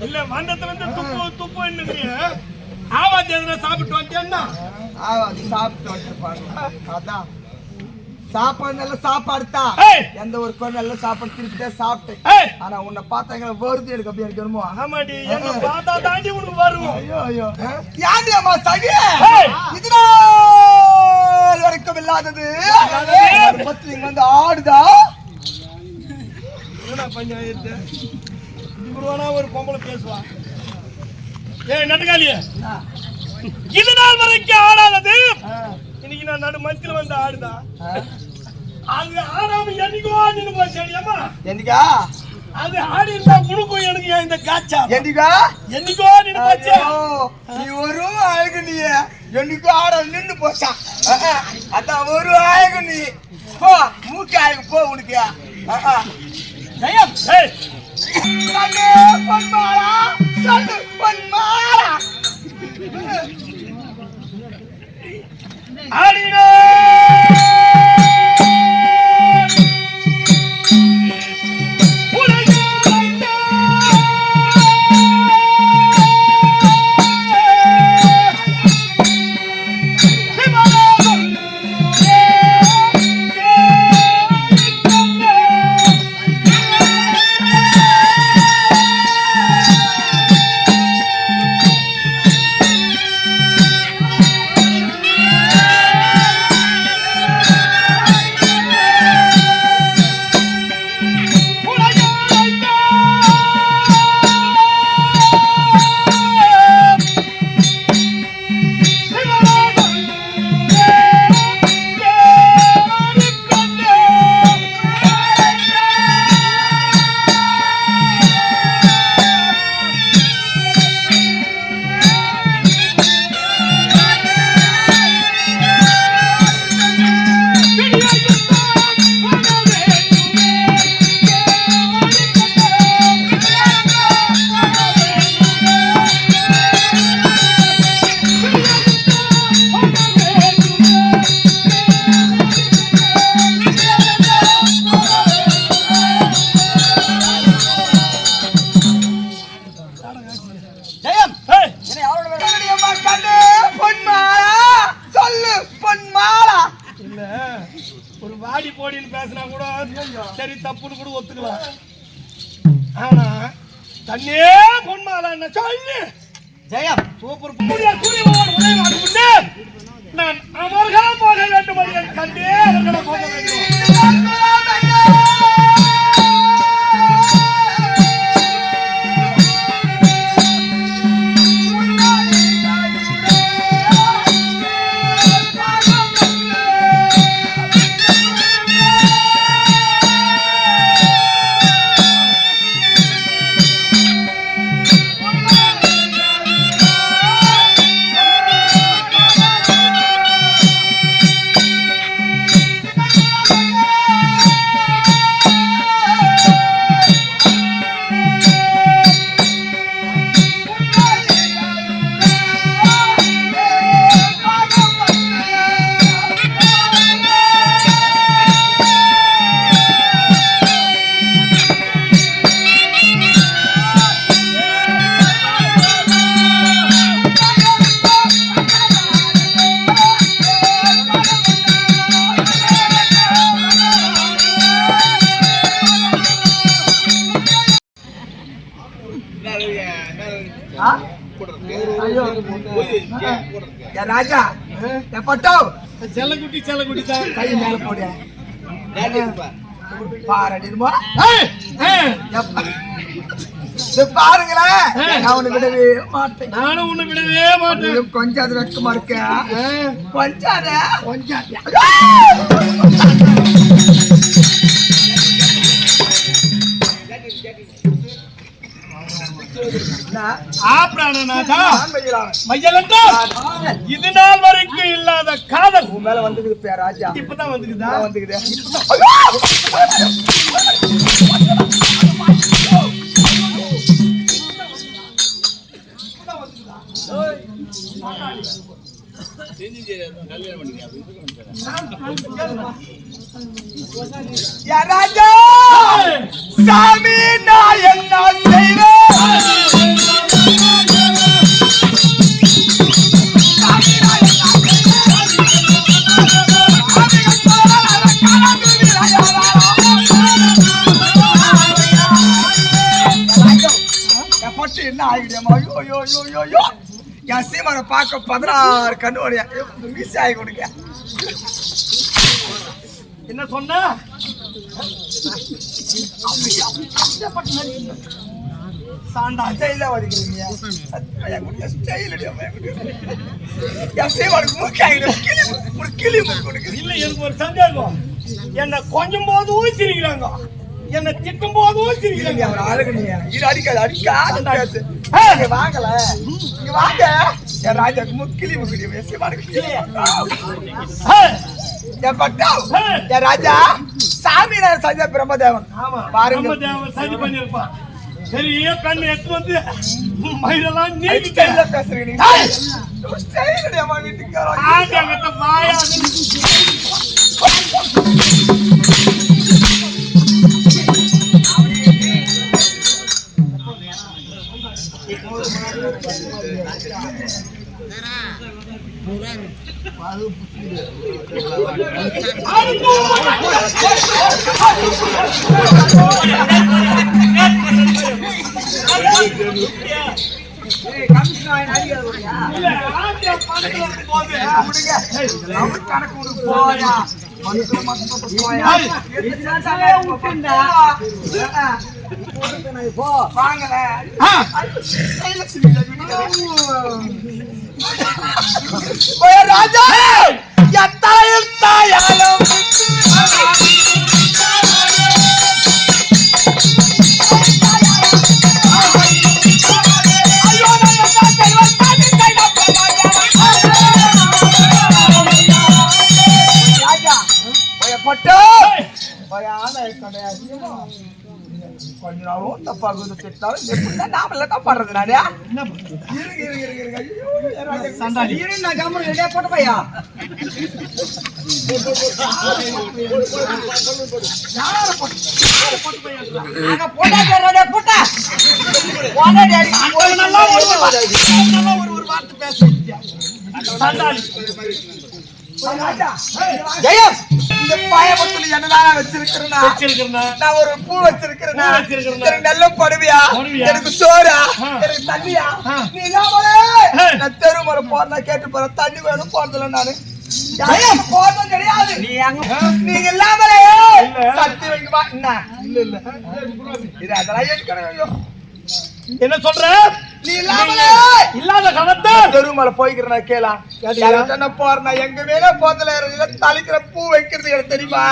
இல்ல மண்டத்துல இருந்து துப்பு துப்புன்னு ஆவாதி எதுனா சாப்பிட்டு வந்தேன்னா ஆவாதி சாப்பிட்டு வந்துருப்பாங்க. அதான் சாப்பாடு நல்ல சாப்பாடு தான். எந்த ஒரு கோயில் நல்ல சாப்பாடு திருப்பிட்டே சாப்பிட்டேன். ஆனா உன்னை பார்த்தாங்க வருது எனக்கு அப்படி எனக்கு வருமோ? ஆமாடி என்ன பார்த்தா தாண்டி உனக்கு வரும். ஐயோ ஐயோ யாண்டியம்மா சகி இது வரைக்கும் இல்லாதது பத்து வந்து ஆடுதா பஞ்சாயத்து ஒரு பொம்பளை பேசுவா. நட்டுக்காலிய இது நாள் வரைக்கும் ஆடாதது இன்னைக்கு நான் நடு மத்தியில வந்து ஆடுதா. அது ஆடாம என்னைக்கோ நின்று போச்சு. என்னைக்கா அது ஆடி இருந்தா உனக்கும் எனக்கு இந்த காய்ச்சா என்னைக்கா என்னைக்கோ நின்று போச்சு. நீ ஒரு அழகு நீ என்னைக்கோ ஆட நின்று போச்சா. அதான் ஒரு அழகு நீ போ மூக்கு அழகு போ உனக்கு. ஜெயம் பொன்மாலா சொல்லு பொன்மாலா ஆடினோ ஒரு வாடி போடின்னு பேசினா கூட சரி தப்புன்னு கூட ஒத்துக்கலாம். ஆனா தன்னே பொன்மாலா சொல்லு ஜெயம் சூப்பர் நான் அவர்களா போக வேண்டும் என்று கண்டே அவர்களா போக வேண்டும். ராஜா பட்டோ செல்லக்குட்டி செல்லக்குட்டி தான் கை மேல போடு பாருமா பாருங்களேன். நான் உன்னை விடவே மாட்டேன். நானும் உன்னை விடவே மாட்டேன். கொஞ்சம் அது வெக்கமா இருக்க கொஞ்சம் இது நாள் வரைக்கும் இல்லாத காதல் மேல வந்துக்குது ராஜா. இப்பதான் வந்துக்குதா வந்துக்குது. ராஜா சாமி நான் என்ன செய்வேன் என்ன ஆகிடுமா? ஐயோ என் சீமான பார்க்க 16 கண்ணு ஓடியா மிஸ் ஆகி கொடுங்க. என்ன சொன்ன? சாண்டா ஸ்டைலா வதிக்கிறீங்க. என் சீமானுக்கு மூக்காகிடும் கிளி கொடுக்குது. இல்ல எனக்கு ஒரு சந்தேகம். என்ன கொஞ்சம் போதும் சிரிக்கிறாங்க, என்ன திட்டும் போதும் சிரிக்கிறாங்க. அவர் அழகுனீங்க இது அடிக்காது வாங்கல இங்க வாங்க. என் ராஜாக்கு முக்கிலி என் பட்டா என் ராஜா சாமி சஜா பிரம்மதேவன் பாருங்க சதி பண்ணிருப்பான். பெரிய கண்ணு எடுத்து வந்து மயிலெல்லாம் நீங்க பேசுறீங்க. ராஜா எத்தாயும் தாயாலும் கொஞ்ச நாளும் தப்பாகுது திட்டாலும் நாம தான் பண்றது நானே போட்ட பையா ஜெயம் இந்த பாயபத்துல என்னதான் வச்சிருக்கிறேன். நான் ஒரு பூ வச்சிருக்கிறேன். நல்ல படுவியா எனக்கு சோறா எனக்கு தண்ணியா? நீ நான் தெருமலை போறேன் கேட்டு போறேன். தண்ணி வேணும் போறதில்ல நானு போறதும் கிடையாது. நீங்க இல்லாமலே சக்தி வைக்குமா என்ன? இல்ல இது அதெல்லாம் எடுக்கணும். என்ன சொல்ற? நீ இல்லாமலே இல்லாத கணத்தை தெருமலை போய்க்கிறேன் கேளா போறேன். எங்க வேலை போறதுல தலைக்கிற பூ வைக்கிறது எனக்கு தெரியுமா?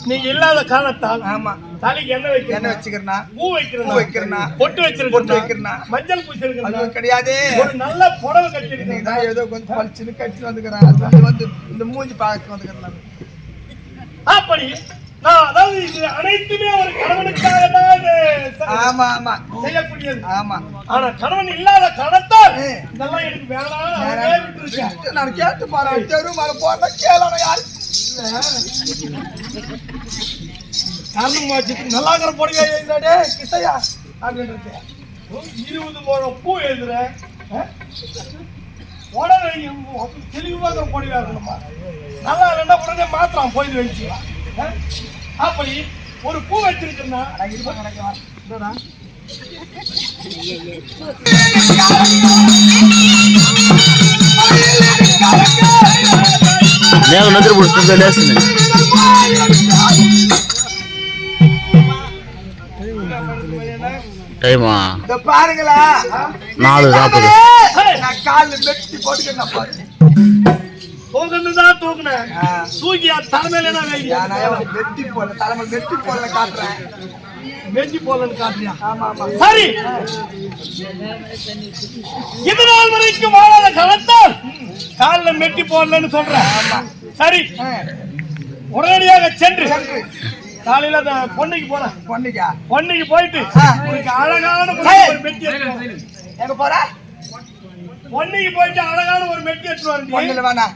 நீங்க இல்லாத காரணத்தால் ஆமா தலைக்கு என்ன வைக்க என்ன வச்சுக்கிறனா? பூ வைக்கிறனா, பொட்டு வச்சிருக்கா, மஞ்சள் பூசிருக்கா கிடையாது. ஒரு நல்ல புடவை கட்டிருக்கீங்க. ஏதோ கொஞ்சம் பளிச்சுன்னு கட்டி வந்துக்கிறேன். வந்து இந்த மூஞ்சி பார்க்க வந்துக்கிறேன். அப்படி நான் அதாவது இது அனைத்துமே ஒரு கணவனுக்காக தான் ஆமா ஆமா செய்யக்கூடியது. ஆமா ஆனா கணவன் இல்லாத காரணத்தால் இதெல்லாம் எனக்கு வேணாம். நான் கேட்டு பாறேன். தெருமலை போறேன் கேளான யாரு காரணம் வச்சுட்டு நல்லா இருக்கிற பொடியா எழுதாடே கிசையா அப்படின்றது 20 முழம் பூ எழுதுறேன். உடனே தெளிவாக பொடியா இருக்கணுமா? நல்லா இல்லைன்னா உடனே மாத்திரம் போயிட்டு வச்சு. அப்படி ஒரு பூ வச்சிருக்கா నేను నిద్ర పుడుతుందో లేస్తుంది டைமா பாருங்களா 4:40 நான் கால்ல வெட்டி போட்டுக்கிறேன் பாரு. தூக்குனதான் தூக்குனேன். தூக்கி தலைமையில நான் வெட்டி போல தலைமை வெட்டி போல காட்டுறேன். வெட்டி போலன்னு காட்டுறியா? ஆமா ஆமா சரி. இது நாள் வரைக்கும் வாழாத காலத்தால் காலில் மெட்டி போடலன்னு சொல்றேன். சரி, உடனடியாக சென்று காலையில பொண்ணுக்கு போறேன். பொண்ணுக்கு போயிட்டு அழகான ஒரு மெட்டி எங்க போற? பொண்ணுக்கு போயிட்டு அழகான ஒரு மெட்டி எடுத்து வரேன். பொண்ணு வேணா,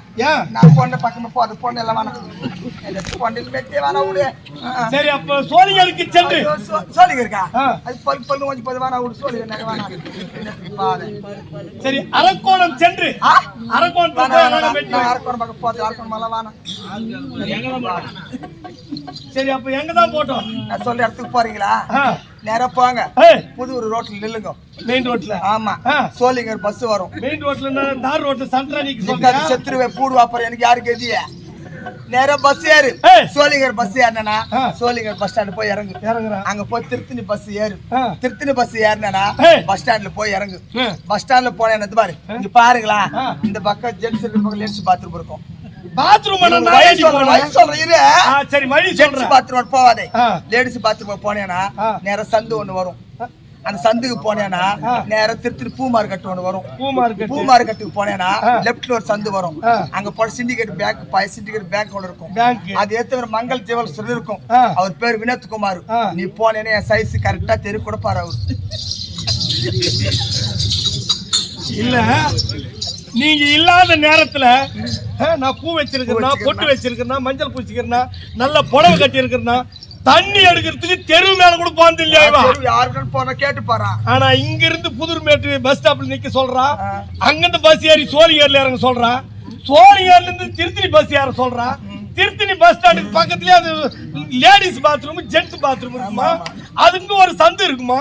நான் பொண்ணு பக்கமா போறது பொண்ணு எல்லாம் வேணாம். பண்டில் மெத்தே வேணா விடு. சரி அப்ப சோழியருக்கு சென்று சோழிங்க இருக்கா அது பல்லு கொஞ்சம் பது வேணா விடு. சோழிங்க நகை வேணா. சரி அரக்கோணம் சென்று அரக்கோணம் அரக்கோணம் பக்கம் போது அரக்கோணம் மலை வேணாம். சரி அப்ப எங்கதான் போட்டோம்? நான் சொல்ற இடத்துக்கு போறீங்களா? நேரா போங்க. புதூர் ரோட்ல நில்லுங்க. மெயின் ரோட்ல? ஆமா. சோழிங்கர் பஸ் வரும். மெயின் ரோட்ல தார் ரோட்ல சந்திரா நீக்கு சொல்லுங்க. செத்துருவே பூடுவா அப்புறம் எனக்கு யாருக்கு எதிய. நேரா பஸ் ஏறு. சோழிங்கர் பஸ் ஏறனா சோழிங்கர் பஸ் ஸ்டாண்ட் போய் இறங்கு. அங்க போய் திருத்தணி பஸ் ஏறு. திருத்தணி பஸ் ஏறினா பஸ் ஸ்டாண்ட்ல போய் இறங்கு. பஸ் ஸ்டாண்ட்ல போன என்ன பாரு. இங்க பாருங்களா இந்த பக்கம் ஜென்ஸ் பக்கம் லேடிஸ் பாத்ரூம் இருக்கும். பாத்ரூம் சரி வழி சொல்றேன். பாத்ரூம் போவாதே. லேடிஸ் பாத்ரூம் போனேனா நேரா சந்து ஒண்ணு வரும். அந்த சந்துக்கு போனேனா நேரா திருத்திரு பூ மார்க்கெட் ஒண்ணு வரும். பூ மார்க்கெட்டுக்கு போனேனா லெப்ட்ல ஒரு சந்து வரும். அங்க போய் சிண்டிகேட் பேங்க் சிண்டிகேட் பேங்க் ஒன்று இருக்கும். அது ஏத்த மங்கள் ஜுவல்ஸ் இருக்கும். அவர் பேர் வினோத் குமார். நீ போனேன்னா என் சைஸ் கரெக்டா தெரு கொடுப்பாரு அவரு. இல்ல நீங்க இல்லாத நேரத்துல நான் பூ வச்சிருக்கிறேன்னா பொட்டு வச்சிருக்கிறேன்னா மஞ்சள் பூச்சிக்கிறேன்னா நல்ல புடவை கட்டி இருக்கிறேன்னா தண்ணி எடுக்கிறதுக்கு தெரு மேல கூட போனது இல்லையா? யாருக்கும் போன கேட்டு பாரு. ஆனா இங்க இருந்து புதுர்மேட்டு பஸ் ஸ்டாப்ல நிக்க சொல்றான். அங்கிருந்து பஸ் ஏறி சோழிங்கர்ல இறங்க சொல்றான். சோழிங்கர்ல இருந்து திருத்தணி பஸ் ஏற சொல்றான். திருத்தணி பஸ் ஸ்டாண்டுக்கு பக்கத்துலயே அது லேடிஸ் பாத்ரூம் ஜென்ட்ஸ் பாத்ரூம் இருக்குமா? அதுக்கு ஒரு சந்து இருக்குமா?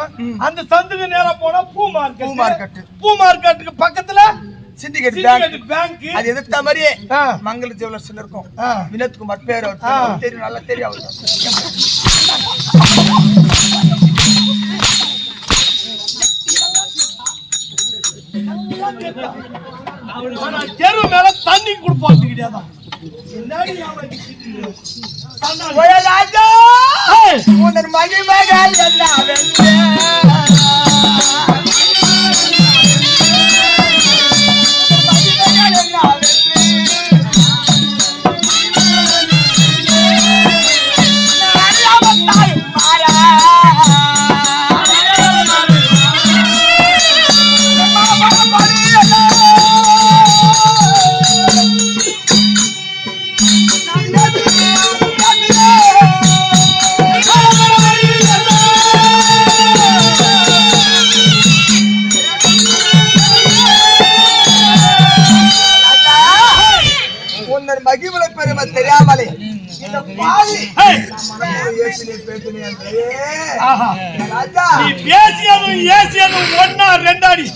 அந்த சந்துக்கு நேரா போனா பூ மார்க்கெட்டுக்கு பக்கத்துல சிண்டிகேட் பேங்க். அது எதிர்த்த மாதிரியே மங்கள ஜுவல்லர்ஸ் இருக்கும். வினோத் குமார் பேர் அவர் தெரியும், நல்லா தெரியும் அவருக்கு. தெரு மேல தண்ணி கொடுப்பாங்க கிடையாது. மகிமகள் மகிமலை பெருமை தெரியாமலே இந்த பாவி பேசியதும் ஏசியதும் ஒன்னா ரெண்டாடி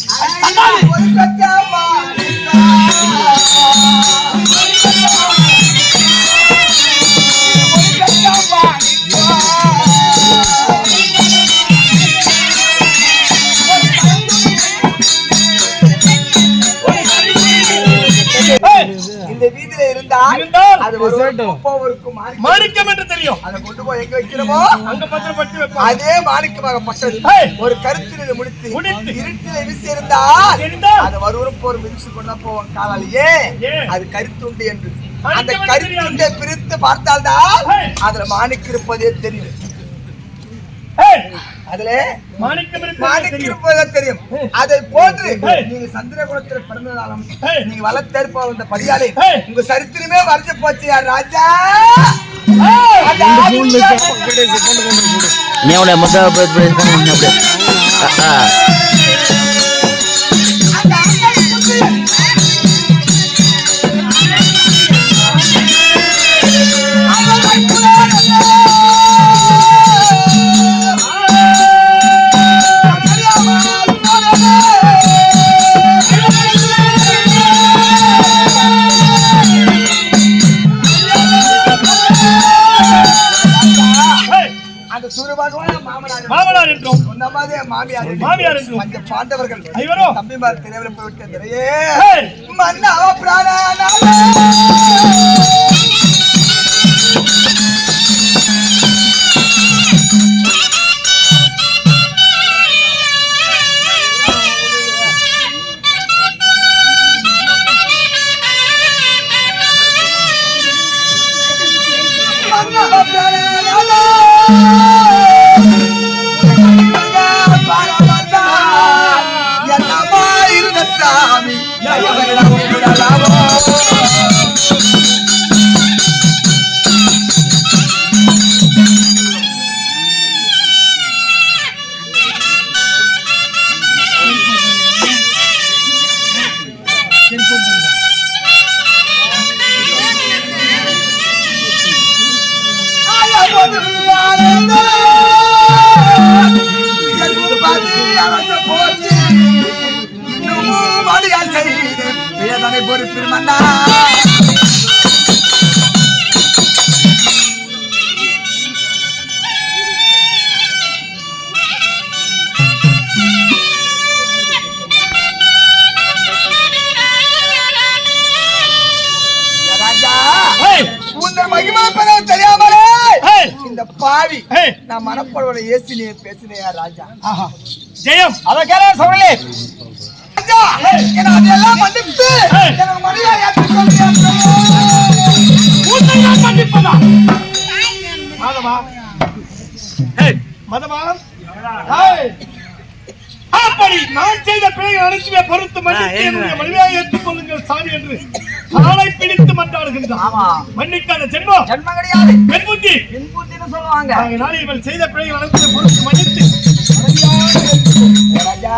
இந்த வீதியில இருந்தால் அது மாணிக்கம் என்று தெரியும். அதை கொண்டு போய் எங்க வைக்கிறோமோ அங்க பத்திரப்பட்டு அதே மாணிக்கமாக பட்டது. ஒரு கருத்தினை முடித்து இருட்டில வீசி இருந்தால் அது ஒருவரும் போர் மிதிச்சு கொண்டா போவோம் காலாலேயே அது கருத்துண்டு என்று. அந்த கருத்துண்டை பிரித்து பார்த்தால்தான் அதுல மாணிக்க இருப்பதே தெரியும். அதுல மாணிக்கம் இருப்பதே தெரியும். அதை போன்று நீங்க சந்திரகுலத்தில் பிறந்ததாலும் நீங்க வளர்த்தேற்ப வந்த படியாலே உங்க சரித்திரமே வரைஞ்சு போச்சு ராஜா. நீ அவளை மாமனார் என்றும் மாமியார் என்றும் அந்த பாண்டவர்கள் தம்பிமார் தெரியவில்லை போய்விட்டே மன்னா பிராண சாமி பொறுப்பில் மன்னா தெரியாமலே இந்த பாவி நான் மனப்படவோட ஏசினிய பேசினையா ராஜா. ஜெயம் அத கேள சொல்லலே அதெல்லாம் மன்னிப்பு எனக்கு மரியாதை ஏற்றுக்கொள்ளியா உன்னை மன்னிப்பதா மாதவா மாதவா அப்படி நான் செய்த பிழைகள் அனைத்துமே பொறுத்து மன்னித்து என்னுடைய மரியாதை ஏற்றுக்கொள்ளுங்கள் சாமி என்று ஆளை பிடித்து மன்றாடுகின்றான். மன்னிக்காத ஜென்மம் ஜென்மம் கிடையாது, பெண் புத்தி சொல்லுவாங்க. அதனால இவள் செய்த பிழைகள் அனைத்துமே பொறுத்து மன்னித்து ராஜா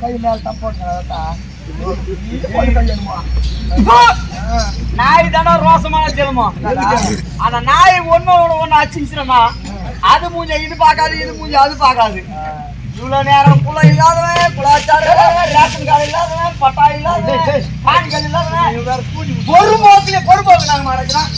கை மேல தப்போட்டா நாய் தானே ரோசமான ஜென்மோ. அந்த நாய் ஒண்ணு அச்சுச்சுனா அது மூஞ்ச இது பார்க்காது, இது மூஞ்ச அது பார்க்காது. இவ்வளவு நேரம் குளம் இல்லாதவன், குலாச்சாரம் ரேஷன் கார்டு இல்லாதவன், பட்டா இல்லாதவன், பாண்டிகள் இல்லாதவன், பொறுப்போக்கு நாங்க மறைக்கிறோம்.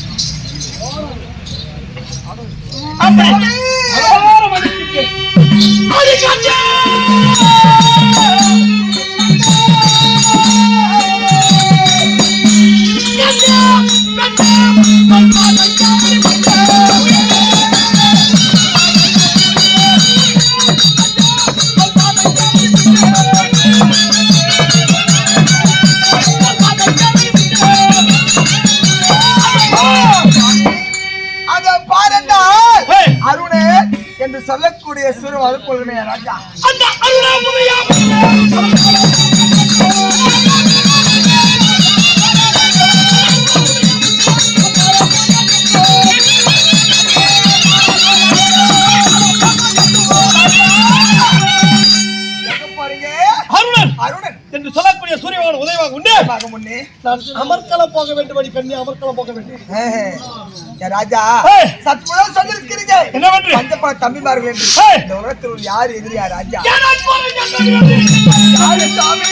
அருணே என்று சொல்லக்கூடிய சுரம் அது கொள்ளுமே ராஜா. அருணன் என்று சொல்லக்கூடிய சூரியவான் உதயமாக உண்டு. முன்னே அமர்க்களம் போக வேண்டும், அடி கண்ணி அமர்க்களம் போக வேண்டும். ராஜா சத்முகம் சொல்லிருக்கிறீங்க என்னவென்று பஞ்சப்பா தம்பிமார்கள் என்று இந்த உலகத்தில் யார் எதிரியா ராஜா? யாரு சாமி?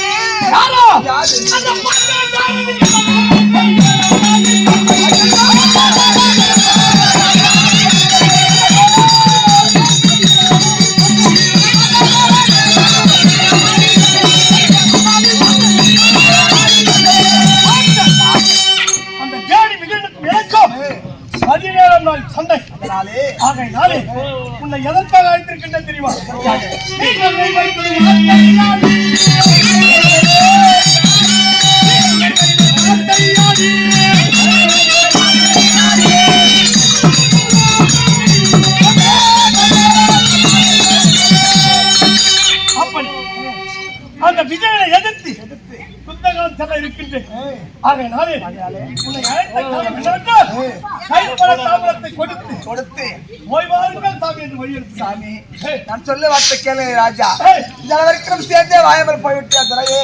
அந்த ஜேடி மிகனுக்கு எனக்கும் 17ஆம் நாள் சண்டை. ஆகையினாலே உன்னை எதற்காக அழைத்திருக்கின்றேன் தெரியுமா? அப்படி அந்த விஜயனை எதிர்த்து புத்தகம் செல்ல இருக்கின்றேன். ஆகையினாலே உன்னை அழைத்த காரணம் என்னவென்றால் கைப்பட தாமரத்தை கொடுத்து ஓய்வாருங்கள் சாமி என்று வழியெடுத்து சாமி நான் சொல்ல வார்த்தை கேளு ராஜா. இந்த அளவிற்கு சேர்ந்தே வாயமல் போய்விட்டு துறையே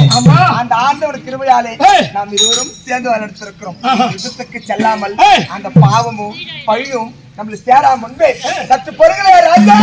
அந்த ஆண்டவர் கிருபையாலே நாம் இருவரும் சேர்ந்து வளர்த்திருக்கிறோம். யுத்தத்துக்கு செல்லாமல் அந்த பாவமும் பழியும் நம்மள சேரா முன்பே சற்று பொறுகளே ராஜா.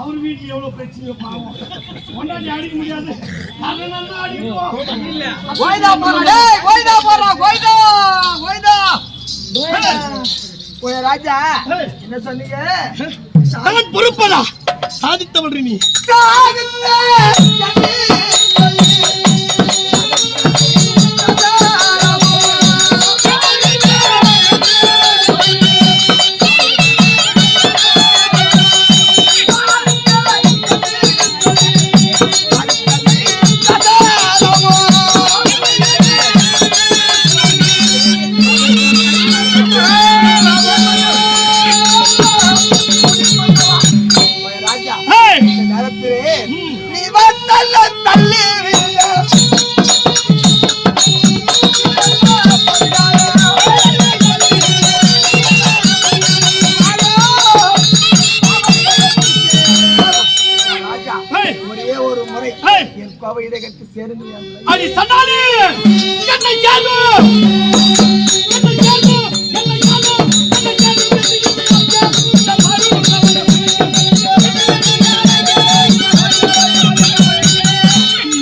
அவர் வீட்டுல எவ்வளவு பிரச்சனையோ பாவம் கொண்டாடி அடிக்க முடியாது. அதனால ராஜா என்ன சொன்னீங்க? நான் பொறுப்பதா சாதித்தவள் நீ கோவை இதை கட்டி சேர்ந்து அடி சண்டாளி என்னை கேளு என்னை கேளு என்னை கேளு என்னை கேளு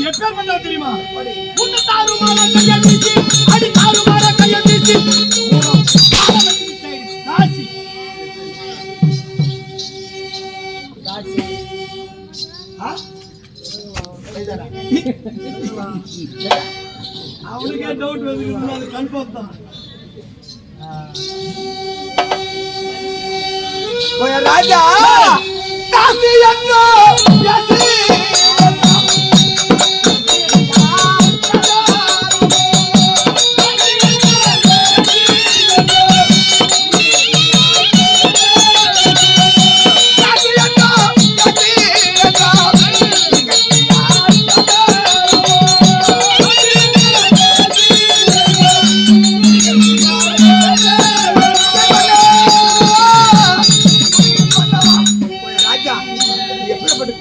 எப்ப பண்ணா தெரியுமா உன்னை தாறுமாறா கையை வீசி அடி தாறுமாறா கையை வீசி தாசி தாசி அவனுக்கே டவுட் வந்து அது கன்ஃபார்ம் தான் ராஜா காசி எங்கோ யாசி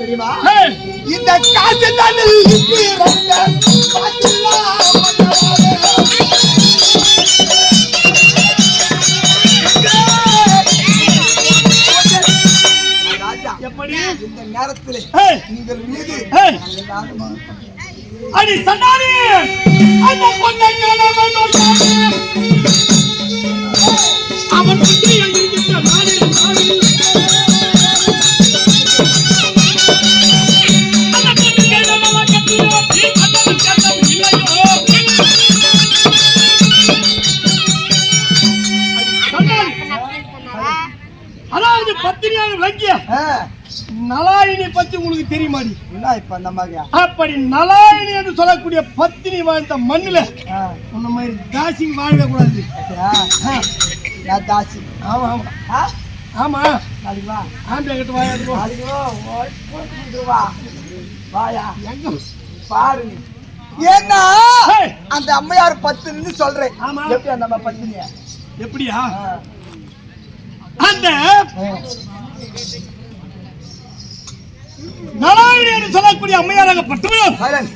தெரியுமா இந்த காசு தண்ணில் ராஜா எப்படி இந்த நேரத்தில் உங்கள் மீது அடி சண்டாளி அந்த பொண்ணை காண வேண்டும் அவன் புத்தி எங்கிருக்கின்ற நாடு அதாவது பத்தினியாக விளங்கிய நலாயினி பத்தி உங்களுக்கு தெரியுமாடி? இப்ப அந்த மாதிரி அப்படி நலாயினி என்று சொல்லக்கூடிய பத்தினி வாழ்ந்த மண்ணுல உன்ன மாதிரி தாசி வாழவே கூடாது. தாசி ஆமா ஆமா ஆமா நாளைக்கு வா ஆம்பளை கிட்ட வாயா வா வாயா எங்க பாரு ஏன்னா அந்த அம்மையார் பத்தினி சொல்றேன். எப்படி அந்த அம்மா பத்தினியா எப்படியா அந்த நலாயினி என்று சொல்லக்கூடிய அம்மையாராகப்பட்டவள்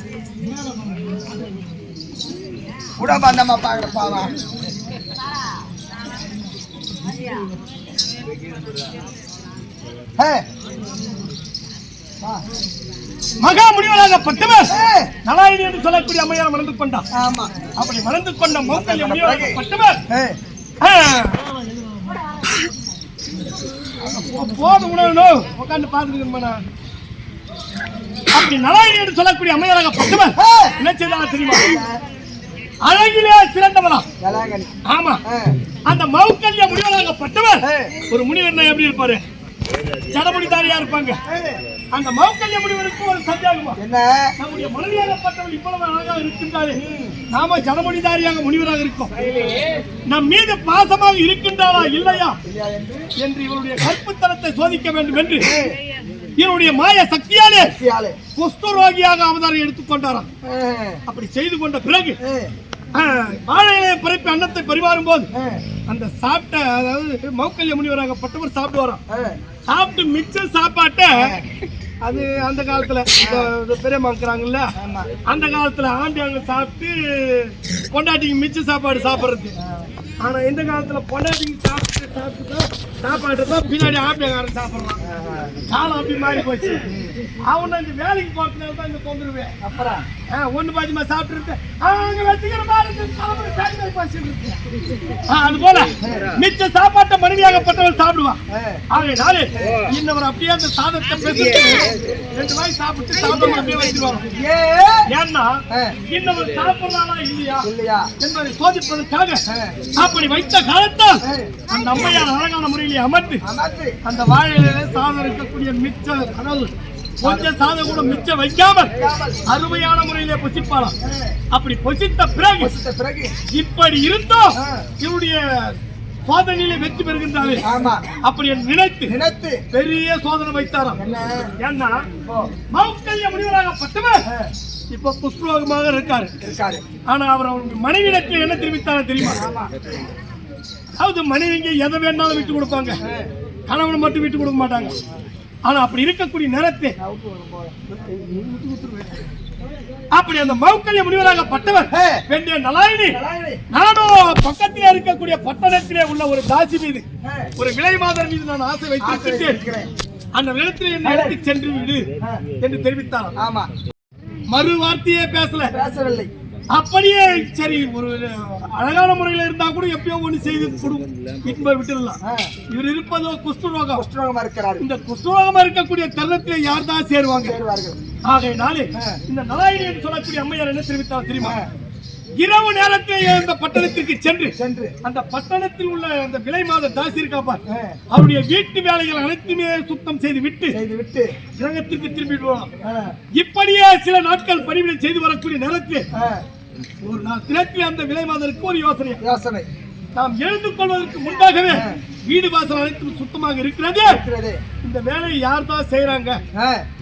உடம்பு அந்த அம்மா பாக்குற பாவா மகா முனிவராகப்பட்டவர் நலாயினி என்று சொல்லக்கூடிய அம்மையார் மணந்து கொண்டார். ஆமா அப்படி மணந்து கொண்ட மௌக்கல்ய முனிவராகப்பட்டவர் போது உணவு உட்காந்து பாத்துருக்கா. அப்படி நலாயினி என்று சொல்லக்கூடிய அம்மையாராகப்பட்டவர் என்ன செய்தாலும் தெரியுமா? அழகிலே சிறந்தவரா. ஆமா அந்த மௌக்கல்ய முனிவராகப்பட்டவர் ஒரு முனிவர் எப்படி இருப்பாரு? ஜடமுடிதாரியா இருப்பாங்க. அந்த மௌக்கல்ய முனிவருக்கு ஒரு சந்தேகமா என்ன நம்முடைய மனைவியாகப்பட்டவள் இவ்வளவு அழகாக இருக்கின்றாரே, நாம ஜடமுடிதாரியாக முனிவராக இருக்கோம், நம் மீது பாசமாக இருக்கின்றாரா இல்லையா என்று இவருடைய கற்புத்தனத்தை சோதிக்க வேண்டும் என்று இவருடைய மாய சக்தியாலே குஷ்டரோகியாக அவதாரம் எடுத்துக்கொண்டாராம். அப்படி செய்து கொண்ட பிறகு வாழையிலே பரப்பி அன்னத்தை பரிமாறும் போது அந்த சாப்பிட்ட, அதாவது மௌக்கல்ய முனிவராகப்பட்டவர் சாப்பிடுவாராம். சாப்பிட்டு மிச்ச சாப்பாட்டை அது அந்த காலத்துல பெரியம்மா இருக்கிறாங்கல்ல, அந்த காலத்துல ஆண்டியாங்க சாப்பிட்டு பொண்டாட்டிக்கு மிச்ச சாப்பாடு சாப்பிடுறது. ஆனா இந்த காலத்துல பொண்டாட்டிக்கு சாப்பிட்டு சாப்பாடு தான் பின்னாடி ஆம்பியக்காரன் சாப்பிடுறான். காலம் அப்படி மாறி போச்சு. அவன் இந்த வேலைக்கு போறதுனால தான் இந்த தொந்தரவேன். அப்புறம் ஒண்ணு பாதிமா சாப்பிட்டு அங்க வச்சுக்கிற மாதிரி அது போல மிச்ச சாப்பாட்டை மனைவியாகப்பட்டவள் சாப்பிடுவான். ஆகையினாலே இன்னவர் அப்படியே அந்த சாதத்தை பேசி 2 வாய் சாப்பிட்டு சாப்பிடாம அப்படியே வச்சிருவாங்க. ஏன்னா இன்னவர் சாப்பிடுறானா இல்லையா என்பதை சோதிப்பதற்காக அப்படி வைத்த காலத்தால் அந்த அம்மையார் அழகான முறையிலே அமர்ந்து அந்த வாழையிலே சாதம் இருக்கக்கூடிய மிச்சம், அதாவது கொஞ்சம் சாதம் கூட மிச்சம் வைக்காமல் அருமையான முறையிலே பொசிப்பாளாம். அப்படி பொசித்த பிறகு இப்படி இருந்தோம் இவருடைய சோதனையிலே வெற்றி பெறுகின்றாரு. அப்படி நினைத்து பெரிய சோதனை வைத்தாராம். ஏன்னா மௌக்கல்ய முனிவராகப்பட்டவர் இப்ப புஷ்பலோகமாக இருக்காரு. ஆனா அவர் மனைவியிடத்தில் என்ன தெரிவித்தாலும் தெரியுமா? அதாவது மனைவிங்க எதை வேணாலும் விட்டு கொடுப்பாங்க, கணவனை மட்டும் விட்டு கொடுக்க மாட்டாங்க. ஆனா அப்படி இருக்கக்கூடிய நேரத்தை அப்படி அந்த மௌக்கல்ய முனிவராகப்பட்டவர் பெண்ணே நலாயினி நானும் பக்கத்திலே இருக்கக்கூடிய பட்டணத்திலே உள்ள ஒரு தாசி மீது ஒரு விலை மாதர் மீது நான் ஆசை வைத்திருக்கிறேன். அந்த நிலத்தில் என்னை எடுத்து சென்று விடு என்று தெரிவித்தார். ஆமா, மறு வார்த்தையே பேசவில்லை. அப்படியே சரி, ஒரு அழகான முறையில இருந்தா கூட எப்பயோ ஒண்ணு செய்து விட்டுடலாம். இவர் இருப்பதோ குஷ்டரோகமா இருக்கிறார். இந்த குஷ்டரோகமா இருக்கக்கூடிய தருணத்திலே யார் தான் சேருவாங்க? ஆகையினாலே இந்த நலாயினி என்று சொல்லக்கூடிய அம்மையார் என்ன தெரிவித்தார் தெரியுமா? இரவு நேரத்தில் இந்த பட்டணத்திற்கு சென்று அந்த பட்டணத்தில் உள்ள அந்த விலை மாத தாசி இருக்காப்பா, அவருடைய வீட்டு வேலைகள் அனைத்துமே சுத்தம் செய்து விட்டு கிரகத்திற்கு திரும்பிடுவோம். இப்படியே சில நாட்கள் பணிவிடை செய்து வரக்கூடிய நேரத்தில் ஒரு நாள் தினத்தில் அந்த விலை மாதருக்கு ஒரு யோசனை. நாம் எழுந்து கொள்வதற்கு முன்பாகவே வீடு வாசல் அனைத்தும் சுத்தமாக இருக்கிறது. இந்த வேலையை யார் தான் செய்யறாங்க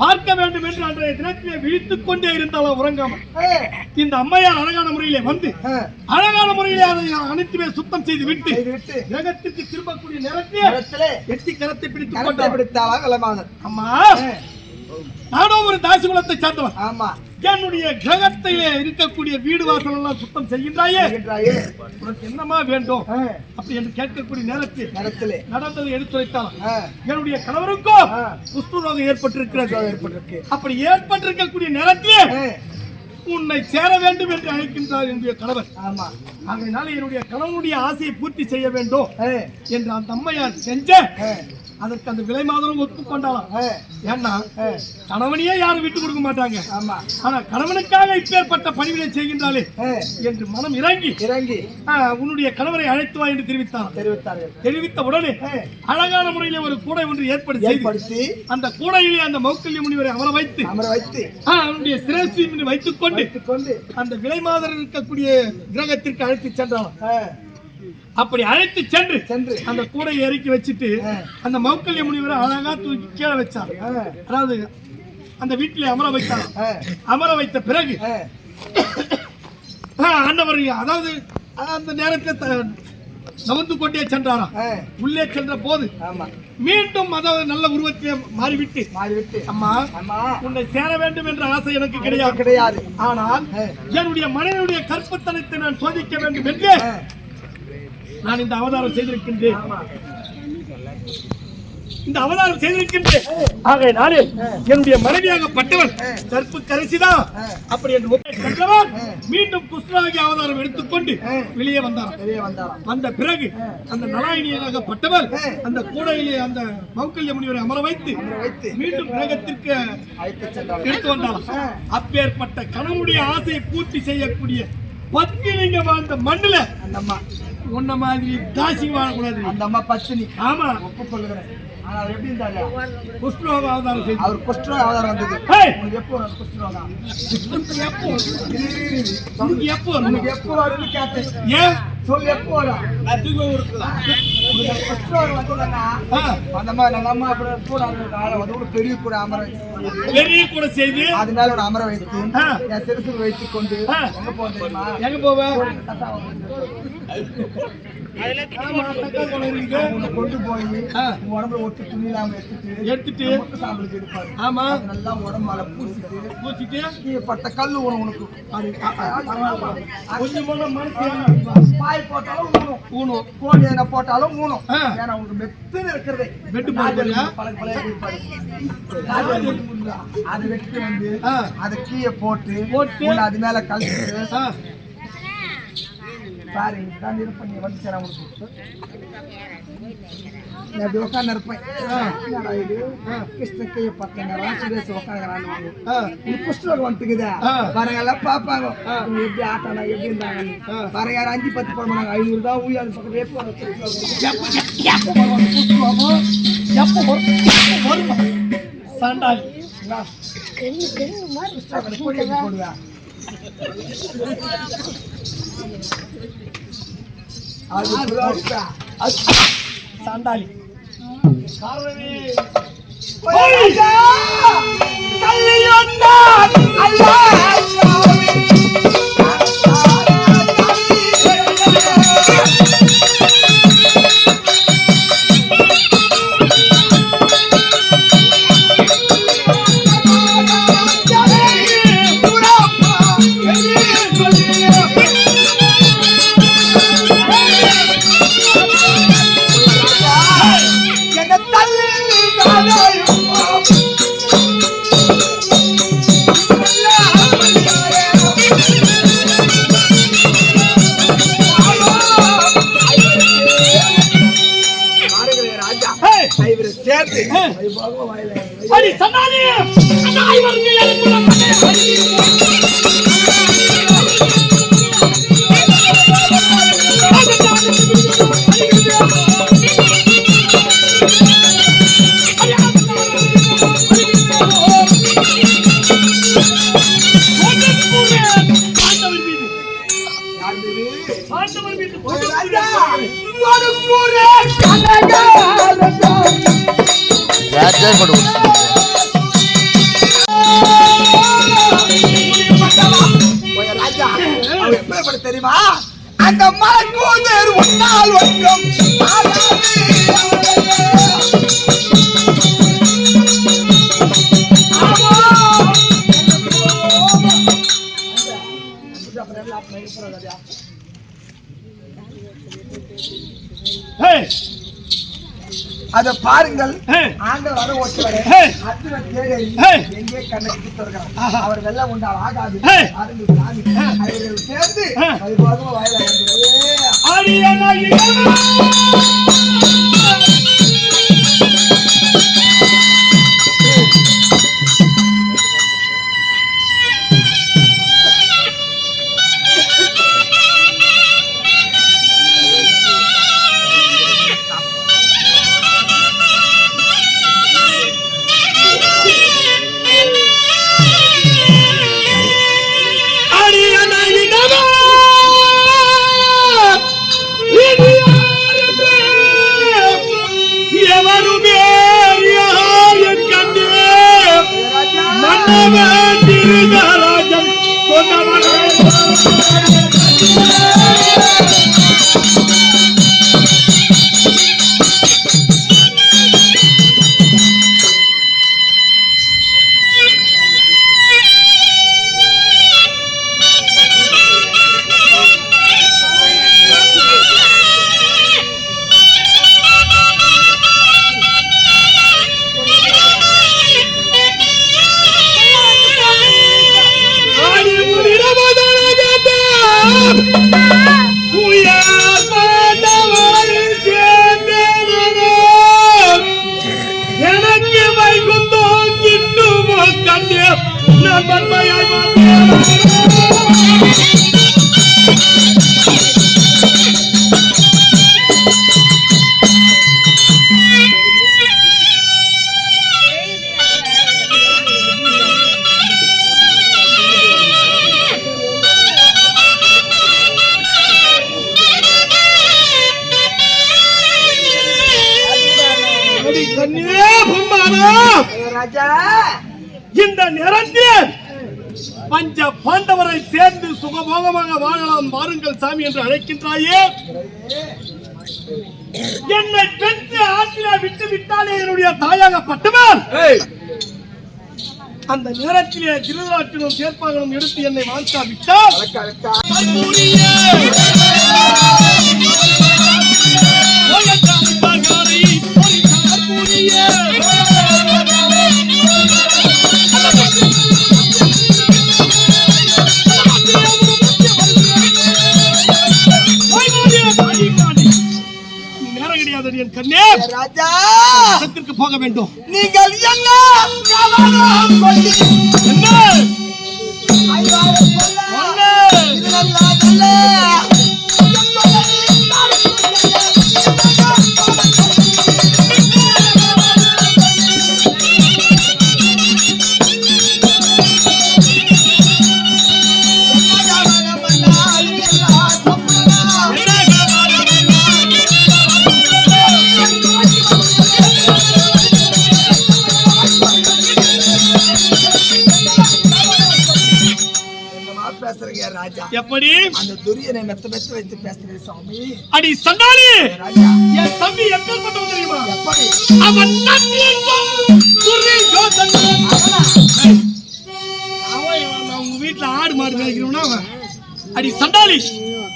பார்க்க வேண்டும் என்று அன்றைய தினத்திலே விழித்துக் கொண்டே இருந்தாலும் உறங்காமல் இந்த அம்மையார் அழகான முறையிலே வந்து அழகான முறையிலே அதை அனைத்துமே சுத்தம் செய்து விட்டு கிரகத்திற்கு திரும்பக்கூடிய நேரத்திலே எட்டி கரத்தை பிடித்து அம்மா, நானும் ஒரு தாசி குலத்தை சார்ந்தவன். ஆமா, என்னுடைய கிரகத்திலே இருக்கக்கூடிய வீடு வாசல் எல்லாம் சுத்தம் செய்கின்றாயே, உனக்கு என்னமா வேண்டும் அப்படி என்று கேட்கக்கூடிய நேரத்தில் நடந்ததை எடுத்துரைத்தால் என்னுடைய கணவருக்கும் குஷ்டரோகம் ஏற்பட்டிருக்கிறது. அப்படி ஏற்பட்டிருக்கக்கூடிய நேரத்திலே உன்னை சேர வேண்டும் என்று அழைக்கின்றார் என்னுடைய கணவர். அதனால என்னுடைய கணவனுடைய ஆசையை பூர்த்தி செய்ய வேண்டும் என்று அந்த அம்மையார் செஞ்ச அதற்கு அந்த விலை மாதரும் ஒப்புக்கொண்டாலாம். ஏன்னா கணவனையே யாரும் விட்டு கொடுக்க மாட்டாங்க. ஆனா கணவனுக்காக இப்பேற்பட்ட பணிவிடை செய்கின்றாலே என்று மனம் இறங்கி உன்னுடைய கணவரை அழைத்து வா என்று தெரிவித்த உடனே அழகான முறையிலே ஒரு கூடை ஒன்று ஏற்படுத்தி அந்த கூடையிலே அந்த மௌக்கல்ய முனிவரை அமர வைத்து அவனுடைய சிரேசி வைத்துக் கொண்டு அந்த விலை மாதர் இருக்கக்கூடிய கிரகத்திற்கு அழைத்து சென்றான். அப்படி அழைத்து சென்று அந்த கூடையை இறக்கி வச்சுட்டு அந்த மௌக்கல்ய முனிவரை அழகா தூக்கி கீழே வச்சார். அதாவது அந்த வீட்டிலே அமர வைத்தார். அமர வைத்த பிறகு அன்னவர் அதாவது அந்த நேரத்தில் நவந்து கொண்டே சென்றாராம். உள்ளே சென்ற போது மீண்டும் அதாவது நல்ல உருவத்தை மாறிவிட்டு அம்மா, உன்னை சேர வேண்டும் என்ற ஆசை எனக்கு கிடையாது. ஆனால் என்னுடைய மனைவியுடைய கற்பத்தனத்தை நான் சோதிக்க வேண்டும் என்று நான் இந்த அவதாரம் செய்திருக்கின்றேன். ஆகையினாலே என்னுடைய மனைவியாகப்பட்டவர் கற்பு கரைசிதான் அப்படி என்று சென்றவர் மீண்டும் குஷ்டரோகி அவதாரம் எடுத்துக்கொண்டு வெளியே வந்தார். வந்த பிறகு அந்த நலாயினியாகப்பட்டவர் அந்த கூடையிலே அந்த மௌக்கல்ய முனிவரை அமர வைத்து மீண்டும் கிரகத்திற்கு எடுத்து வந்தார். அப்பேற்பட்ட கணவனுடைய ஆசையை பூர்த்தி செய்யக்கூடிய பத்தினிங்க வாழ்ந்த மண்ணுல உன்ன மாதிரி தாசி வாழக்கூடாது. அந்த அம்மா பத்தினி. ஆமா, ஒப்புக்கொள்கிறேன். ஆனா எப்படி இருந்தாங்க? குஷ்டரோக அவதாரம் செய்து அவர் குஷ்டரோக அவதாரம் வந்தது. எப்போ குஷ்டரோகம் எப்போ வருது கேட்டேன். ஏன் சொல்லு, எப்போ வரும்? குஷ்டரோகம் வந்ததுன்னா அந்த மாதிரி நம்ம அம்மா அப்படி கூட அதோட பெரிய கூட கூட செய்து அது மேல ஒரு அமர வைத்து என் சிறுசுக்கு வைத்துக் கொண்டு எங்க போக தெரியுமா? எங்க போவேன்? கொண்டு போய் உடம்புல ஒட்டு துணி இல்லாம எடுத்துட்டு சாம்பலுக்கு எடுப்பாரு. ஆமா, நல்லா உடம்பால பூசிட்டு பட்ட கல்லு உனக்கு பாய் போட்டாலும் ஊனும், கோழி என போட்டாலும் ஊனும். ஏன்னா உங்களுக்கு மெத்துன்னு இருக்கிறது அது வெட்டி வந்து அதை கீழே போட்டு அது மேல கழிச்சு பாருங்க பண்ணி வந்து சேர உட்காந்து இருப்பேன். கிருஷ்ண கையை பார்த்தேன் சுரேஷ் உட்காந்துக்கிறான்னு குஷ்டரோகம் வந்துக்குதா பாருங்க எல்லாம் பார்ப்பாங்க எப்படி ஆட்டானா எப்படி இருந்தாங்க பாருங்க. யாரும் 5-10 போட மாட்டாங்க. 500 தான் ஊழி அது பக்கம் போடுவேன். சாண்டாளி போக வாயில அடி சன்னானே நாய் வருங்க எனக்குள்ள தெரியுமா அந்த மரக்கூந்தர் ஒன்னால் ஒன்றும் அத பாருங்கள் ஆண்கள் வர ஓட்டுவாரு அர்ஜுனன் தேடி எங்கே கண்ணை அவர் வெள்ளம் உண்டால் ஆகாது அருந்து சாமி அவர்கள் சேர்ந்து வைபோகமா வாயில இந்த நேரத்தில் பஞ்ச பாண்டவரை சேர்ந்து சுகபோகமாக வாழலாம் வாருங்கள் சாமி என்று அழைக்கின்றாயே. என்னை பெற்று ஆற்றில விட்டு விட்டாலே என்னுடைய தாயாகப்பட்டவர் அந்த நேரத்திலே திருவிழாற்றிலும் சேர்ப்பாகவும் எடுத்து என்னை வாழ்த்தா விட்டால் என் கண்ணே ராஜா போக வேண்டும். நீங்கள் என்ன எப்படி அந்த துரியனை மெத்த மெத்த வைத்து பேசுறீங்க சாமி? அடி சண்டாளி என் தம்பி எப்பேற்பட்டவன் தெரியுமா? எப்படி அவன் அவன் உங்க வீட்டுல ஆடு மாடு மேய்க்கிறவனா அவன்? அடி சண்டாளி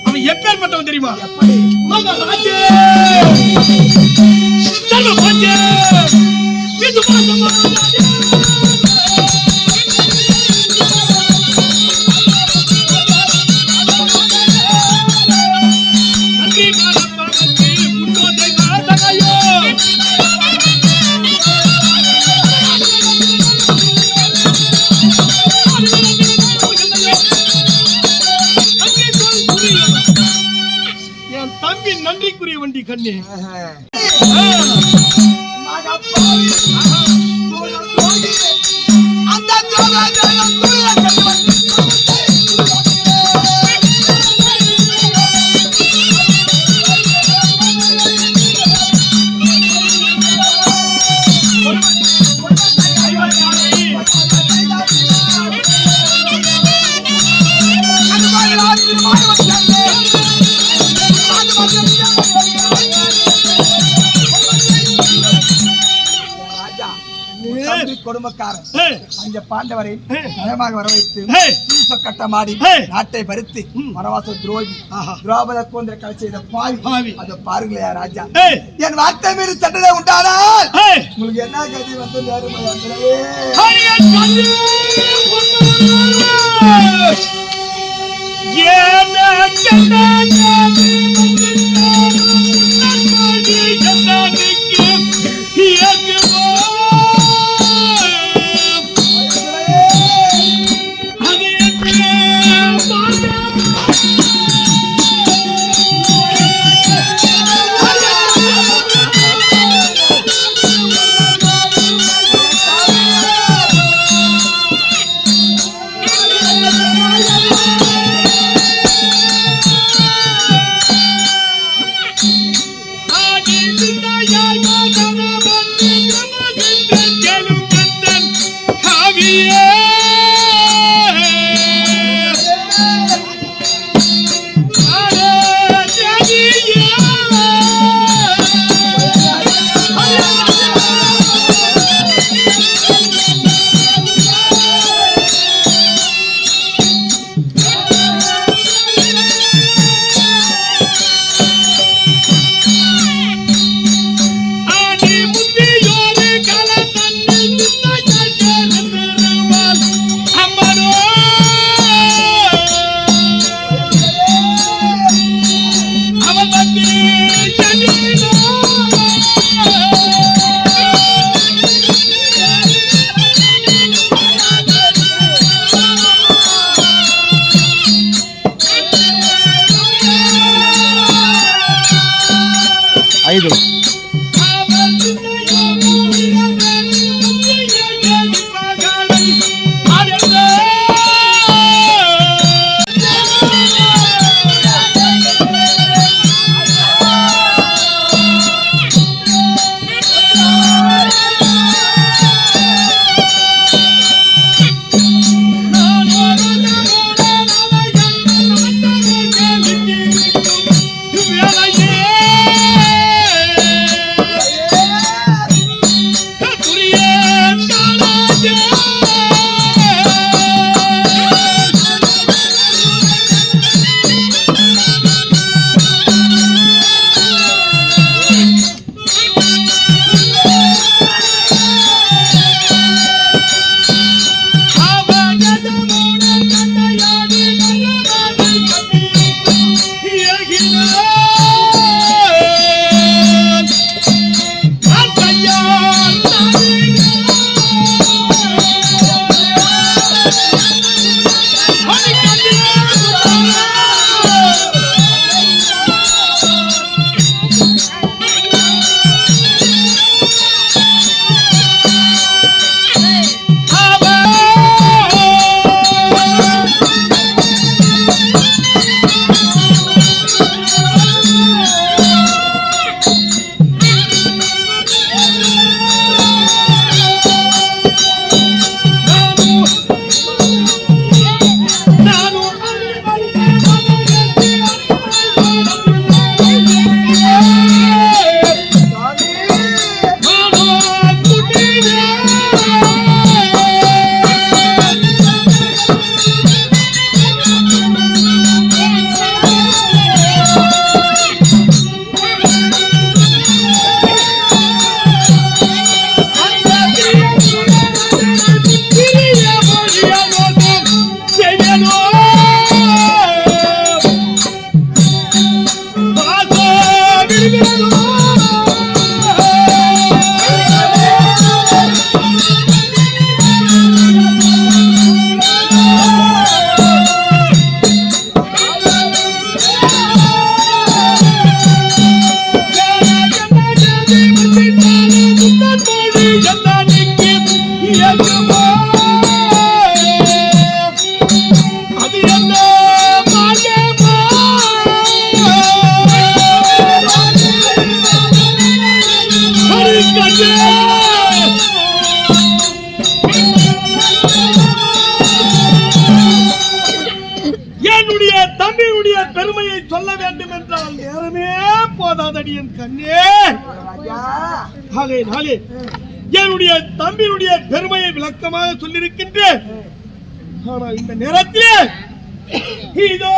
அவன் எப்பேற்பட்டவன் தெரியுமா? எப்படி மகாராஜே சர்வபஞ்சே விதுமாசமாராஜே நன்றிக்குரிய வண்டி கண்ணே. கொடுமக்காரன் அந்த பாண்டவரை நயமாக வர வைத்து கட்டமாடி நாட்டை பறித்து வனவாச துரோகி துரோபத கோந்திர கலை செய்த பாவி அதை பாருங்களே ராஜா. என் வார்த்தை மீறி சண்டை உண்டானால் உங்களுக்கு என்ன கதி வந்து தம்பியினுடைய பெருமையை சொல்ல வேண்டும் என்றால் நேரமே போதாதடி என் கண்ணே. நாளே என்னுடைய தம்பியினுடைய பெருமையை விளக்கமாக சொல்லியிருக்கின்றேன். ஆனால் இந்த நேரத்தில் இதோ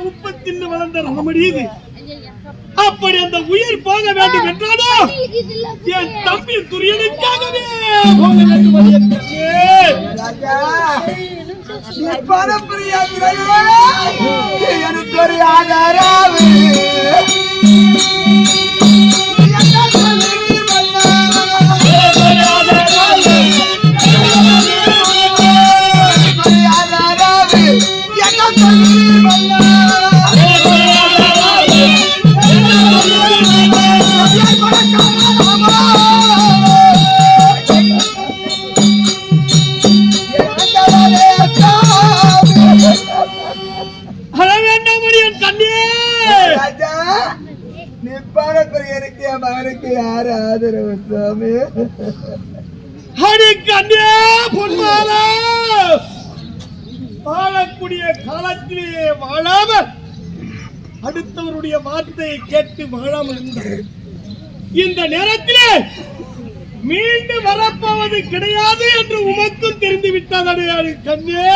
உப்பத்தின் வளர்ந்த ரகமடியுது. அப்படி அந்த உயிர் போக வேண்டும் என்றாலும் என் தம்பி துரியனுக்காகவே போக வேண்டும். மகனுக்கு யார் ஆதரவு சாமி? வாழக்கூடிய காலத்திலேயே வாழாமல் அடுத்தவருடைய வார்த்தையை கேட்டு வாழாமல் இருந்தார். இந்த நேரத்திலே மீண்டும் வரப்போவது கிடையாது என்று உமக்கும் தெரிந்து விட்டது கண்ணே.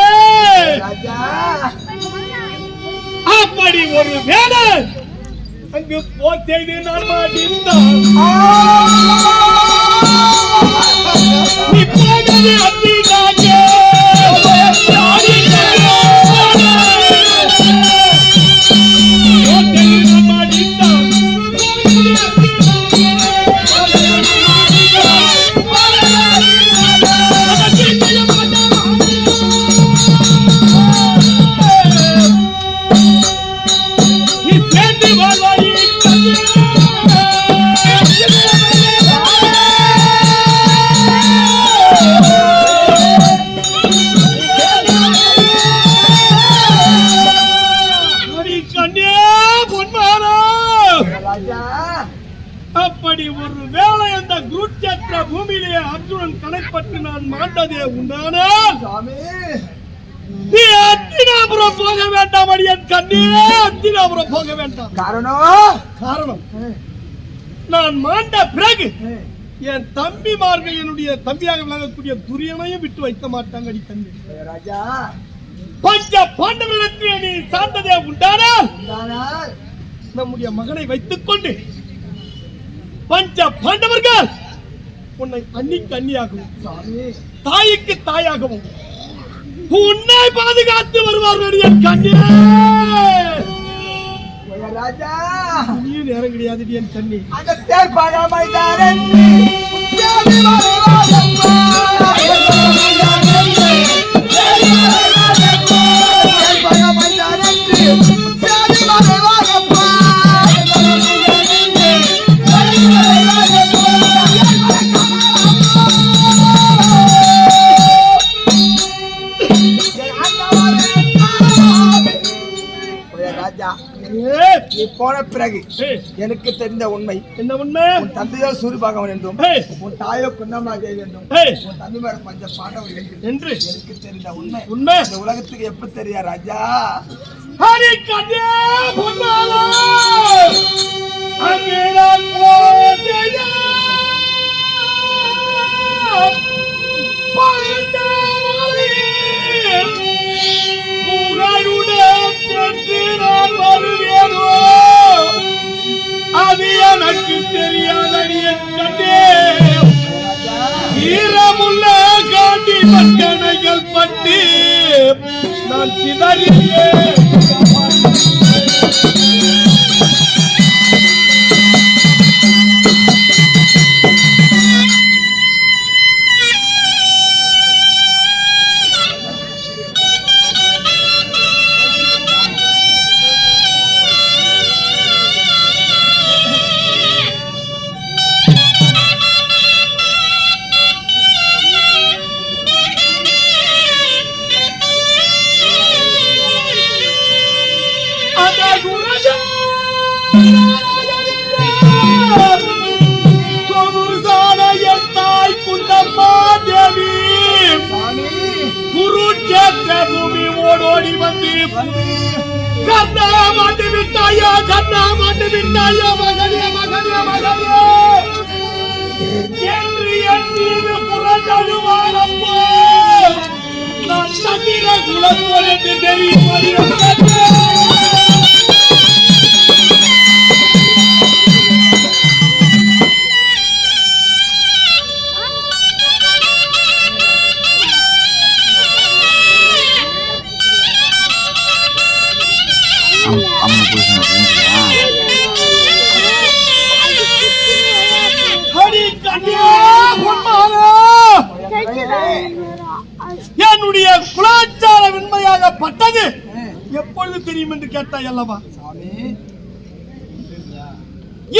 அப்படி ஒரு வேலை அங்கு போச்செய்து நான் மாட்டிருந்தான். இப்போது அத்திகாக அப்படி ஒரு வேளை அந்த குருட்சேத்திர பூமியிலே அர்ஜுனன் கணைப்பட்டு நான் மாண்டதே உண்டானால் நீ அத்தினாபுரம் போக வேண்டாம். அடியன் கண்ணே, அத்தினாபுரம் போக வேண்டாம். காரணம் நான் மாண்ட பிறகு என் தம்பிமார்கள் என்னுடைய தம்பியாக விளங்கக்கூடிய துரியனையும் விட்டு வைக்க மாட்டாங்க. அடி கண்ணே ராஜா, பஞ்ச பாண்டவர்களிடத்தில் நீ சார்ந்ததே உண்டானால் நம்முடைய மகனை வைத்துக் கொண்டு பஞ்ச பாண்டவர்கள் உன்னை அன்னிக்கு அன்னியாகவும் தாய்க்கு தாயாகவும் உன்னை பாதுகாத்து வருவார்கள். என் கண்ணே ராஜா, நீ நேரம் கிடையாது என் கண்ணி. அந்த தேர்ப்பாக நீ போன பிறகு எனக்கு தெரிந்த உண்மை என்ன உண்மை? உன் தந்தையோ சூரியபாகவன் என்றும் உன் தாயோ குந்தம்மா தேவி என்றும் உன் தம்பிமார் பஞ்ச பாண்டவர் என்று எனக்கு தெரிந்த உண்மை இந்த உலகத்துக்கு எப்ப தெரியா ராஜா? ஹரி கண்ணே பொன்னாலா அங்கேதான் போதையா பாண்டவரே உங்களுடன் சென்று நான் வருவேனோ அது எனக்கு தெரியாதடி என் கண்ணே. ஈரமுள்ள காட்டி மட்டணைகள் பட்டு நான் சிதறினேன். குருட்சேத்திர பூமி ஓடோடி வந்து கண்ணா மாட்டு விட்டாயா மகனே என்று என் மீது புறந்தழுவானப்போ நான் சந்திர குலத்தோர் என்று தெரியும். என்னுடைய குலாச்சார விண்மையாகப்பட்டது எப்பொழுது தெரியும் என்று கேட்டாய் அல்லவா?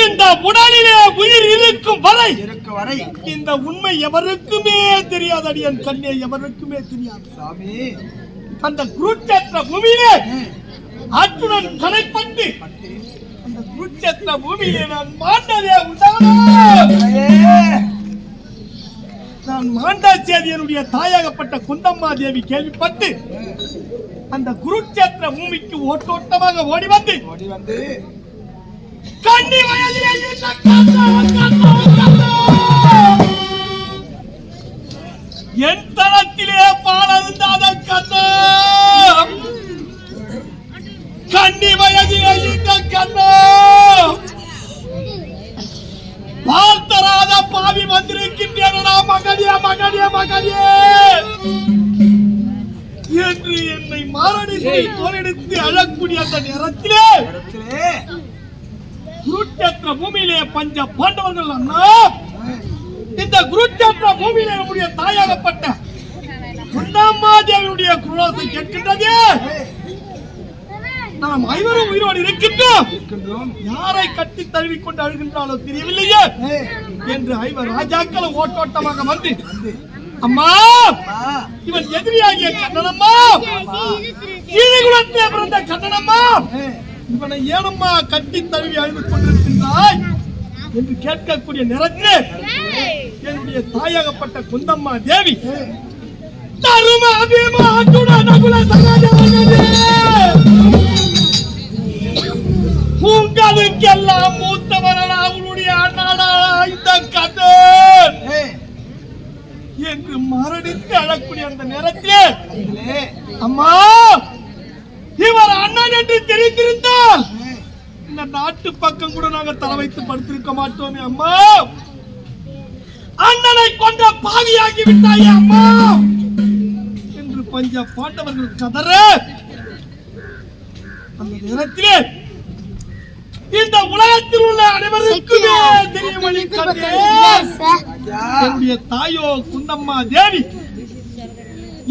இந்த உடலிலே உயிர் இருக்கும் வரை இந்த உண்மை எவருக்குமே தெரியாதடி என் கண்ணே, எவருக்குமே தெரியாது. அந்த குருட்சேத்திர பூமியிலே அர்ஜுனன் கலைப்பட்டு அந்த குருட்சேத்திர பூமியிலே நான் மாண்டதே உண்டானோ? நான் மாண்டாச்சேரியனுடைய தாயாகப்பட்ட குந்தம்மா தேவி கேள்விப்பட்டு அந்த குருட்சேத்திர பூமிக்கு ஓட்டோட்டமாக ஓடி வந்து கண்ணி வயதிலே என் தளத்திலே பாலருந்தாத கண்ணா, கண்ணி வயதிலே இந்த கண்ணா பார்த்தராத பாவி வந்திருக்கின்றன மகனே என்று என்னை மாரடித்து தோலெடுத்து அழக்கூடிய அந்த நேரத்திலே குருட்சேத்திர பூமியிலே பஞ்ச பாண்டவர்கள் அண்ணா, இந்த குருட்சேத்திர பூமியிலே நம்முடைய தாயாகப்பட்ட குந்தம்மா தேவியுடைய குரோசை கேட்கின்றது. நாம் ஐவரும் உயிரோடு இருக்கின்றோம், யாரை கட்டி தழுவி கொண்டு அழுகின்றாலோ தெரியவில்லையே என்று ஐவர் ராஜாக்களும் ஓட்டோட்டமாக வந்து, அம்மா இவன் எதிரியாகிய கண்ணனம்மா, கீழிகுலத்திலே பிறந்த கண்ணனம்மா, இவனை ஏனம்மா கட்டி தழுவி அழுது கொண்டிருக்கின்றாய் என்று கேட்கக்கூடிய நேரத்தில் என்னுடைய தாயாகப்பட்ட குந்தம்மா தேவி தரும அபிமா அர்ஜுன நகுல சகாதேவனே, உங்களுக்கெல்லாம் மூத்தவரா அவளுடைய அண்ணாடா இந்த கண்ணன் என்று மரடித்து அழக்கூடிய அந்த நேரத்திலே, அம்மா இவர் அண்ணன் என்று தெரிந்திருந்தால் இந்த நாட்டு பக்கம் கூட நாங்கள் தலை வைத்து படுத்திருக்க மாட்டோமே. அம்மா அண்ணனை கொண்ட பாவியாகி விட்டாயே அம்மா என்று பஞ்ச பாண்டவர்கள் கதற அந்த நேரத்திலே இந்த உலகத்தில் உள்ள அனைவருக்குமே தெரியும். என்னுடைய தாயோ குந்தம்மா தேவி,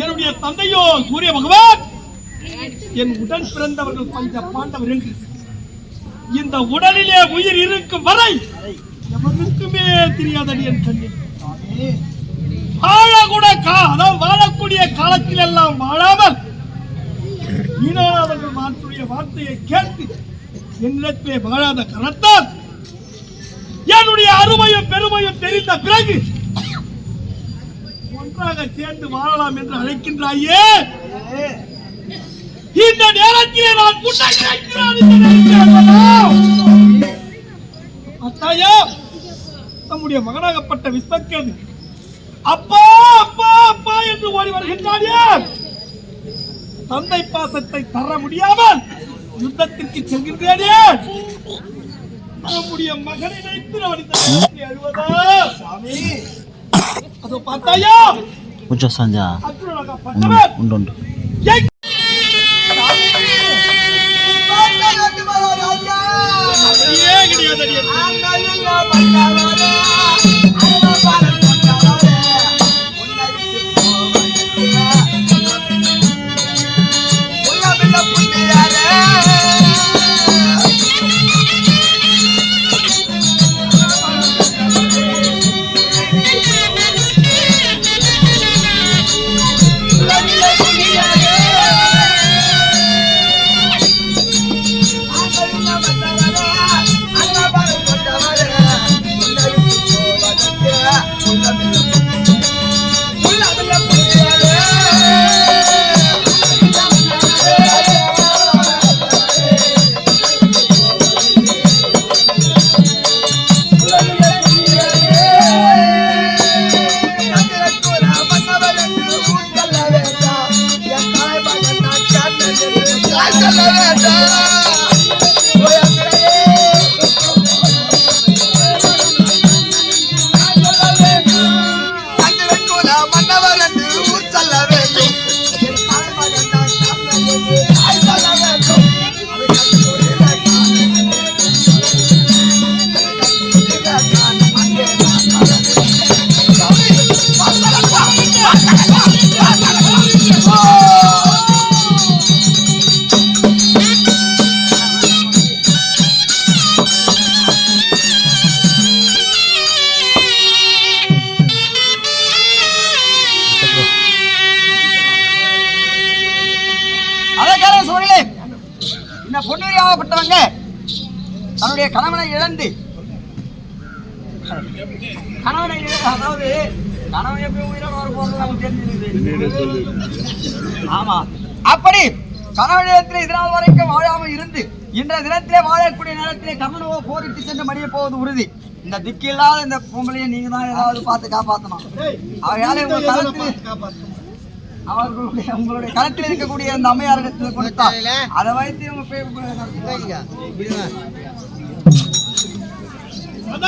என்னுடைய தந்தையோ சூரிய பகவான், என் உடன் பிறந்தவர்கள் பஞ்ச பாண்டவர் என்று இந்த உடலிலே உயிர் இருக்கும் வரை எவருக்குமே தெரியாதடி என் கண்ணில். வாழக்கூடிய காலத்தில் எல்லாம் வாழாமல் ஈனாதவர்கள் வார்த்தையை கேட்டு என்னிடத்திலே வாழாத காரணத்தால் என்னுடைய அருமையும் பெருமையும் தெரிந்த பிறகு ஒன்றாக சேர்ந்து வாழலாம் என்று அழைக்கின்றாயே. இந்த நேரத்திலே நான் அத்தாயா நம்முடைய மகனாகப்பட்ட விஸ்வக்கேது அப்பா அப்பா அப்பா என்று ஓடி வருகின்றானே. தந்தை பாசத்தை தர முடியாமல் யுத்தத்திற்கு செல்கின்றேனே. நம்முடைய மகனை வைத்து அழுவதா சாமி? அதோ பார்த்தாயா கொஞ்சம் சஞ்சா உண்டு உண்டு பொன்னுரியாகப்பட்டவங்க தன்னுடைய கணவனை இழந்து அதாவது கணவன் எப்படி உயிரோடு வர போறது நமக்கு தெரிஞ்சிருக்குது. ஆமா, அப்படி கணவனிடத்திலே இதனால் வரைக்கும் வாழாமல் இருந்து இன்றைய தினத்திலே வாழக்கூடிய நேரத்திலே கர்ணனுவோ போரிட்டு சென்று மடிய போவது உறுதி. இந்த திக்கு இல்லாத இந்த பொம்பளையை நீங்க தான் ஏதாவது பார்த்து காப்பாற்றணும். அவையாலே உங்க கருத்து அவர்களுடைய உங்களுடைய களத்தில் இருக்கக்கூடிய அந்த அம்மையாரிடத்தில் கொடுத்தா அதை வைத்து அந்த